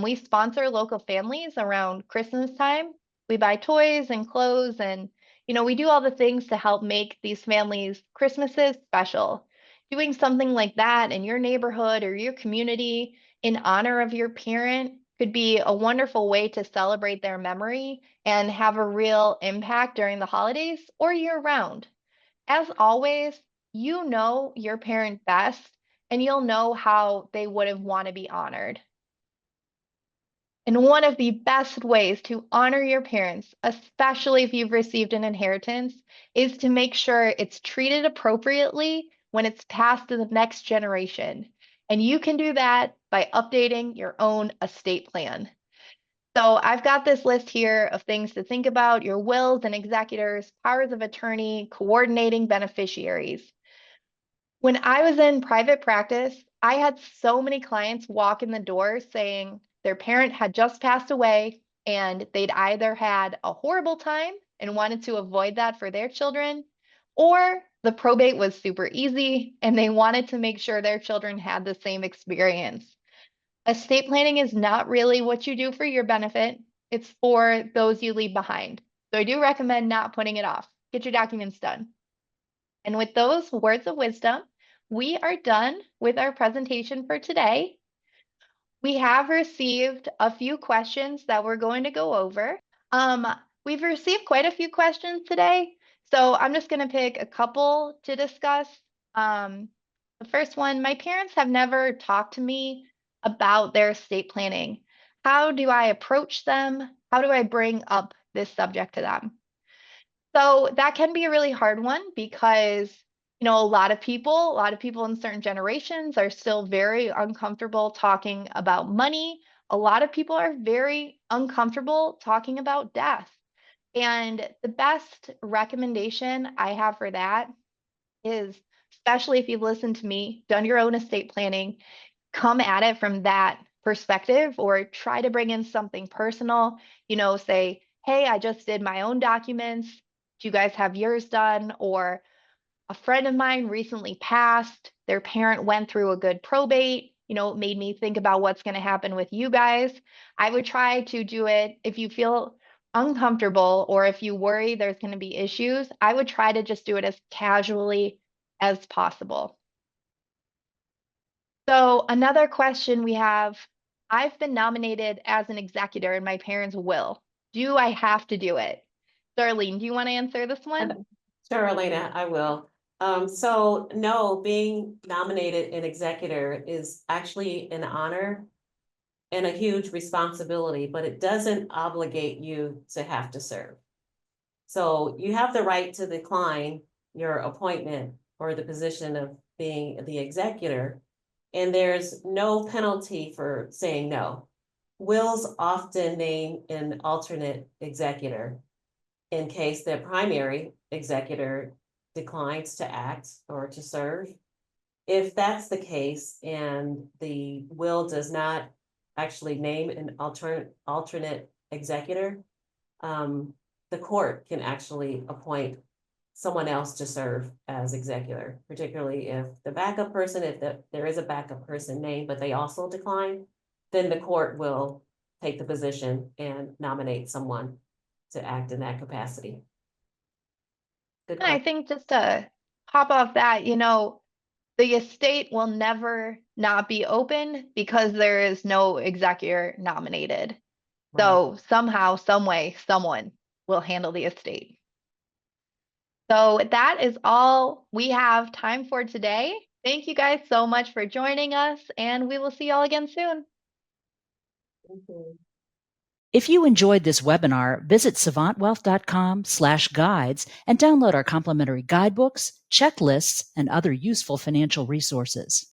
we sponsor local families around Christmas time. We buy toys and clothes, and we do all the things to help make these families' Christmases special. Doing something like that in your neighborhood or your community in honor of your parent could be a wonderful way to celebrate their memory and have a real impact during the holidays or year round. As always, you know your parent best and you'll know how they would have want to be honored. And one of the best ways to honor your parents, especially if you've received an inheritance, is to make sure it's treated appropriately when it's passed to the next generation. And you can do that by updating your own estate plan. So I've got this list here of things to think about: your wills and executors, powers of attorney, coordinating beneficiaries. When I was in private practice, I had so many clients walk in the door saying their parent had just passed away and they'd either had a horrible time and wanted to avoid that for their children, or the probate was super easy and they wanted to make sure their children had the same experience. Estate planning is not really what you do for your benefit, it's for those you leave behind. So I do recommend not putting it off. Get your documents done. And with those words of wisdom, we are done with our presentation for today. We have received a few questions that we're going to go over. We've received quite a few questions today, so I'm just going to pick a couple to discuss. The first one: my parents have never talked to me about their estate planning. How do I approach them? How do I bring up this subject to them? So that can be a really hard one because, a lot of people in certain generations are still very uncomfortable talking about money. A lot of people are very uncomfortable talking about death. And the best recommendation I have for that is, especially if you've listened to me, done your own estate planning, come at it from that perspective or try to bring in something personal. Say, hey, I just did my own documents. Do you guys have yours done? Or a friend of mine recently passed. Their parent went through a good probate. It made me think about what's going to happen with you guys. I would try to do it if you feel uncomfortable or if you worry there's going to be issues. I would try to just do it as casually as possible. So another question we have: I've been nominated as an executor in my parents' will. Do I have to do it? Darlene, do you want to answer this one? Sure, Alaina, I will. So no, being nominated an executor is actually an honor and a huge responsibility, but it doesn't obligate you to have to serve. So you have the right to decline your appointment or the position of being the executor, and there's no penalty for saying no. Wills often name an alternate executor in case the primary executor declines to act or to serve. If that's the case and the will does not actually name an alternate executor, the court can actually appoint someone else to serve as executor, particularly if the backup person, if there is a backup person named, but they also decline, then the court will take the position and nominate someone to act in that capacity. Good And I question. think just to hop off that, the estate will never not be open because there is no executor nominated. Right. So somehow, some way, someone will handle the estate. So that is all we have time for today. Thank you guys so much for joining us, and we will see y'all again soon. Thank you. If you enjoyed this webinar, visit savantwealth.com/guides and download our complimentary guidebooks, checklists, and other useful financial resources.